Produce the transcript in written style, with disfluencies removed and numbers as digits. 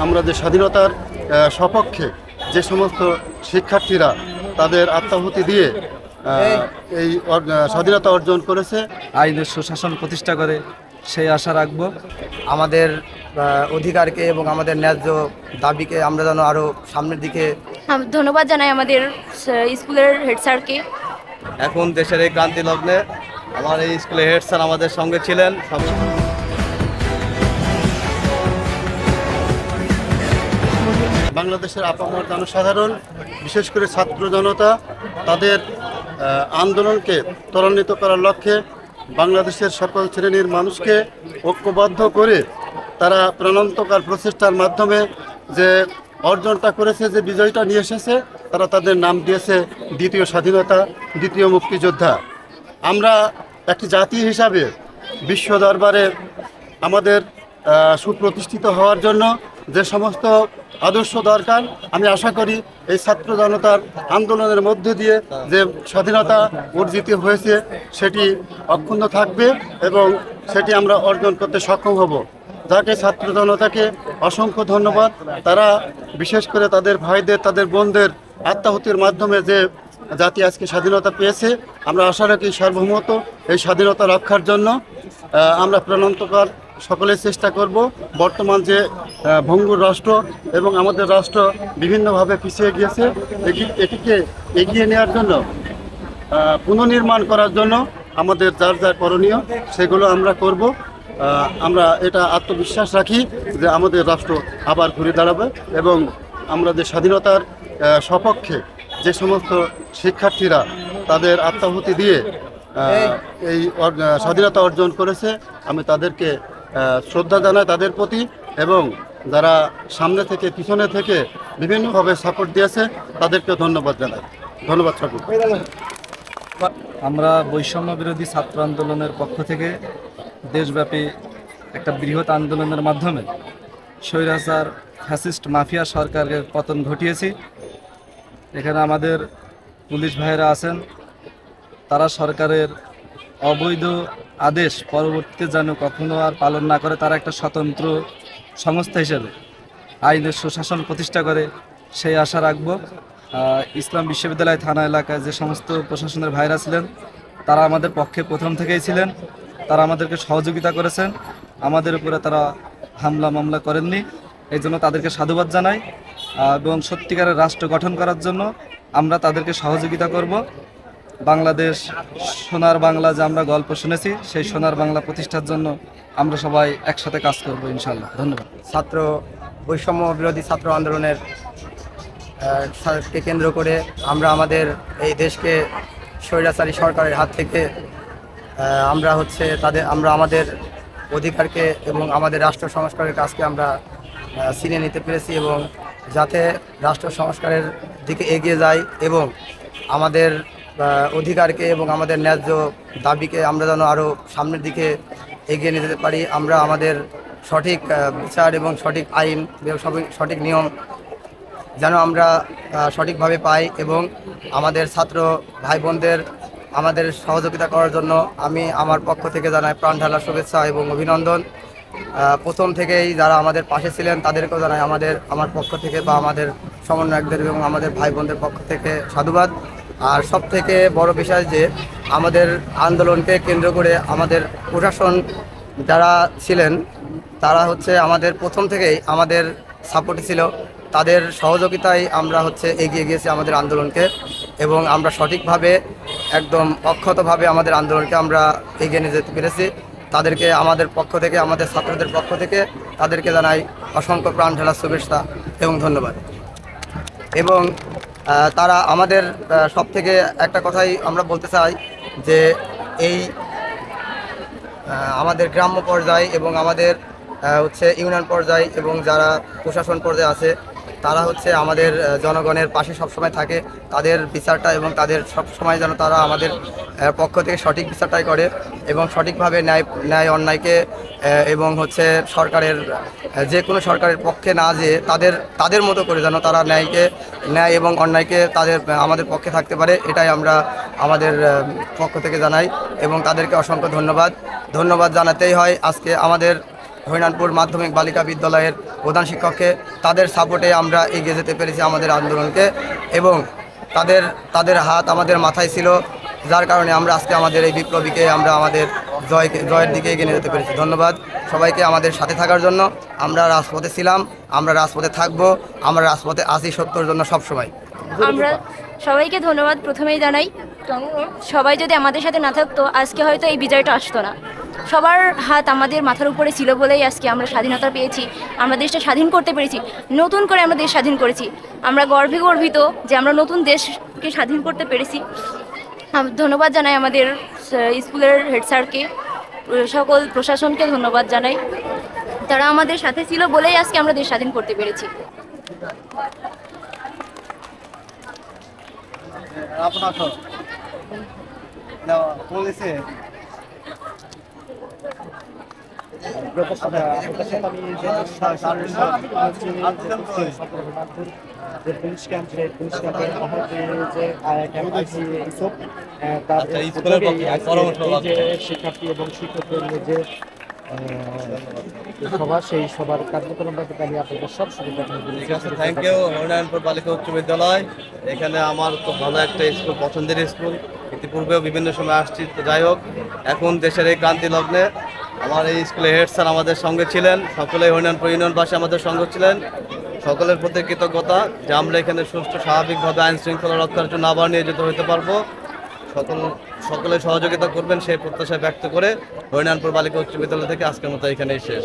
আমরা যে স্বাধীনতার সপক্ষে যে সমস্ত শিক্ষার্থীরা তাদের আত্মাহুতি দিয়ে এই স্বাধীনতা অর্জন করেছে, আইনের সুশাসন প্রতিষ্ঠা করে সেই আশা রাখব। আমাদের অধিকারকে এবং আমাদের ন্যায্য দাবিকে আমরা যেন আরও সামনের দিকে। ধন্যবাদ জানাই আমাদের স্কুলের হেড স্যারকে। এখন দেশের এই ক্রান্তি লগ্নে আমার এই স্কুলের হেড স্যার আমাদের সঙ্গে ছিলেন। বাংলাদেশের আপামর জনসাধারণ, বিশেষ করে ছাত্র জনতা তাদের আন্দোলনকে ত্বরান্বিত করার লক্ষ্যে বাংলাদেশের সকল শ্রেণীর মানুষকে ঐক্যবদ্ধ করে তারা প্রাণান্তকার প্রচেষ্টার মাধ্যমে যে অর্জনটা করেছে, যে বিজয়টা নিয়ে এসেছে, তারা তাদের নাম দিয়েছে দ্বিতীয় স্বাধীনতা, দ্বিতীয় মুক্তিযোদ্ধা। আমরা একটি জাতি হিসাবে বিশ্ব দরবারে আমাদের সুপ্রতিষ্ঠিত হওয়ার জন্য যে সমস্ত আদর্শ দরকার, আমি আশা করি এই ছাত্র জনতার আন্দোলনের মধ্যে দিয়ে যে স্বাধীনতা অর্জিত হয়েছে সেটি অক্ষুণ্ণ থাকবে এবং সেটি আমরা অর্জন করতে সক্ষম হব। যাকে ছাত্র জনতাকে অসংখ্য ধন্যবাদ। তারা বিশেষ করে তাদের ভাইদের, তাদের বোনদের আত্মাহুতির মাধ্যমে যে জাতি আজকে স্বাধীনতা পেয়েছে, আমরা আশা রাখি সার্বভৌমত্ব এই স্বাধীনতা রক্ষার জন্য আমরা প্রাণান্তকর সকলের চেষ্টা করব। বর্তমান যে ভঙ্গুর রাষ্ট্র এবং আমাদের রাষ্ট্র বিভিন্নভাবে পিছিয়ে গিয়েছে, এটিকে এগিয়ে নেওয়ার জন্য, পুনর্নির্মাণ করার জন্য আমাদের যার যার করণীয় সেগুলো আমরা করব। আমরা এটা আত্মবিশ্বাস রাখি যে আমাদের রাষ্ট্র আবার ঘুরে দাঁড়াবে এবং আমরা যে স্বাধীনতার সপক্ষে যে সমস্ত শিক্ষার্থীরা তাদের আত্মাহুতি দিয়ে এই স্বাধীনতা অর্জন করেছে, আমি তাদেরকে শ্রদ্ধা জানাই তাদের প্রতি, এবং যারা সামনে থেকে পিছনে থেকে বিভিন্নভাবে সাপোর্ট দিয়েছে তাদেরকে ধন্যবাদ জানাই। ধন্যবাদ সকল। আমরা বৈষম্য বিরোধী ছাত্র আন্দোলনের পক্ষ থেকে দেশব্যাপী একটা বৃহৎ আন্দোলনের মাধ্যমে স্বৈরাচার ফ্যাসিস্ট মাফিয়া সরকারের পতন ঘটিয়েছি। এখানে আমাদের পুলিশ ভাইয়েরা আছেন, তারা সরকারের অবৈধ আদেশ পরবর্তীতে যেন কখনো আর পালন না করে, তারা একটা স্বতন্ত্র সংস্থা হিসেবে আইনের সুশাসন প্রতিষ্ঠা করে সেই আশা রাখব। ইসলাম বিশ্ববিদ্যালয় থানা এলাকায় যে সমস্ত প্রশাসনের ভাইরা ছিলেন তারা আমাদের পক্ষে প্রথম থেকেই ছিলেন, তারা আমাদেরকে সহযোগিতা করেছেন, আমাদের উপরে তারা হামলা মামলা করেননি। এই জন্য তাদেরকে সাধুবাদ জানাই এবং সত্যিকারের রাষ্ট্র গঠন করার জন্য আমরা তাদেরকে সহযোগিতা করব। বাংলাদেশ সোনার বাংলা যে আমরা গল্প শুনেছি, সেই সোনার বাংলা প্রতিষ্ঠার জন্য আমরা সবাই একসাথে কাজ করব ইনশাআল্লাহ। ধন্যবাদ। ছাত্র বৈষম্য বিরোধী ছাত্র আন্দোলনের কে কেন্দ্র করে আমরা আমাদের এই দেশকে স্বৈরাচারী সরকারের হাত থেকে আমরা আমাদের অধিকারকে এবং আমাদের রাষ্ট্র সংস্কারের কাজকে আমরা ছিনিয়ে নিতে পেরেছি, এবং যাতে রাষ্ট্র সংস্কারের দিকে এগিয়ে যায় এবং আমাদের অধিকারকে এবং আমাদের ন্যায্য দাবিকে আমরা যেন আরও সামনের দিকে এগিয়ে নিয়ে যেতে পারি। আমরা আমাদের সঠিক বিচার এবং সঠিক আইন এবং সঠিক নিয়ম যেন আমরা সঠিকভাবে পাই, এবং আমাদের ছাত্র ভাই বোনদের আমাদের সহযোগিতা করার জন্য আমি আমার পক্ষ থেকে জানাই প্রাণ ঢালা শুভেচ্ছা এবং অভিনন্দন। প্রথম থেকেই যারা আমাদের পাশে ছিলেন তাদেরকেও জানাই আমার পক্ষ থেকে বা আমাদের সমন্বয়কদের এবং আমাদের ভাই বোনদের পক্ষ থেকে সাধুবাদ। আর সব থেকে বড় বিষয় যে আমাদের আন্দোলনকে কেন্দ্র করে আমাদের প্রশাসন যারা ছিলেন তারা আমাদের প্রথম থেকেই আমাদের সাপোর্টে ছিল, তাদের সহযোগিতায় আমরা এগিয়ে গিয়েছি আমাদের আন্দোলনকে, এবং আমরা সঠিকভাবে একদম অক্ষতভাবে আমাদের আন্দোলনকে আমরা এগিয়ে নিয়ে যেতে পেরেছি। তাদেরকে আমাদের পক্ষ থেকে, আমাদের ছাত্রদের পক্ষ থেকে তাদেরকে জানাই অসংখ্য প্রাণ ঢালা শুভেচ্ছা এবং ধন্যবাদ। এবং তারা আমাদের সব থেকে একটা কথাই আমরা বলতে চাই যে এই আমাদের গ্রাম্য পর্যায়ে এবং আমাদের ইউনিয়ন পর্যায়ে এবং যারা প্রশাসন পর্যায়ে আছে তারা আমাদের জনগণের পাশে সবসময় থাকে, তাদের বিচারটা এবং তাদের সবসময় যেন তারা আমাদের পক্ষ থেকে সঠিক বিচারটাই করে এবং সঠিকভাবে ন্যায় অন্যায়কে এবং সরকারের যে কোনো সরকারের পক্ষে না যেয়ে তাদের মতো করে যেন তারা ন্যায় এবং অন্যায়কে আমাদের পক্ষে থাকতে পারে, এটাই আমরা আমাদের পক্ষ থেকে জানাই এবং তাদেরকে অসংখ্য ধন্যবাদ জানাতেই হয়। আজকে আমাদের হরিনানপুর মাধ্যমিক বালিকা বিদ্যালয়ের প্রধান শিক্ষককে। তাদের সাপোর্টে আমরা এগিয়ে যেতে পেরেছি আমাদের আন্দোলনকে, এবং তাদের হাত আমাদের মাথায় ছিল, যার কারণে আমরা আজকে আমাদের এই বিপ্লবীকে আমরা আমাদের জয়ের দিকে এগিয়ে নিয়ে যেতে পেরেছি। ধন্যবাদ সবাইকে আমাদের সাথে থাকার জন্য। আমরা রাজপথে ছিলাম, আমরা রাজপথে থাকবো, আমরা রাজপথে আছি সত্যর জন্য সবসময়। আমরা সবাইকে ধন্যবাদ প্রথমেই জানাই। সবাই যদি আমাদের সাথে না থাকতো আজকে হয়তো এই বিজয়টা আসতো না। সবার হাত আমাদের মাথার উপরে ছিল বলেই আজকে আমরা স্বাধীনতা পেয়েছি, আমরা দেশটা স্বাধীন করতে পেরেছি, নতুন করে আমরা দেশ স্বাধীন করেছি। আমরা গর্বে গর্বিত যে আমরা নতুন দেশকে স্বাধীন করতে পেরেছি। ধন্যবাদ জানাই আমাদের স্কুলের হেড স্যারকে, সকল প্রশাসনকে ধন্যবাদ জানাই। তারা আমাদের সাথে ছিল বলেই আজকে আমরা দেশ স্বাধীন করতে পেরেছি। শিক্ষার্থী এবং শিক্ষকদের যে সভা, সেই সবার কার্যক্রম আমি আপনাদের সব সুবিধা। থ্যাংক ইউ হরিনারায়ণপুর বালিকা উচ্চ বিদ্যালয়। এখানে আমার খুব ভালো একটা স্কুল, পছন্দের স্কুল। ইতিপূর্বেও বিভিন্ন সময় আসছি। তো যাই হোক, এখন দেশের এই ক্রান্তি লগ্নে আমার এই স্কুলে হেড স্যার আমাদের সঙ্গে ছিলেন, সকলেই হরিনারায়ণপুর ইউনিয়নবাসী আমাদের সঙ্গে ছিলেন। সকলের প্রতি কৃতজ্ঞতা যে আমরা এখানে সুষ্ঠু স্বাভাবিকভাবে আইন শৃঙ্খলা রক্ষার জন্য আবার নিয়ে যেতে হতে পারবো। সকলে সহযোগিতা করবেন সেই প্রত্যাশা ব্যক্ত করে হরিনারায়ণপুর বালিকা উচ্চ বিদ্যালয় থেকে আজকের মতো এখানেই শেষ।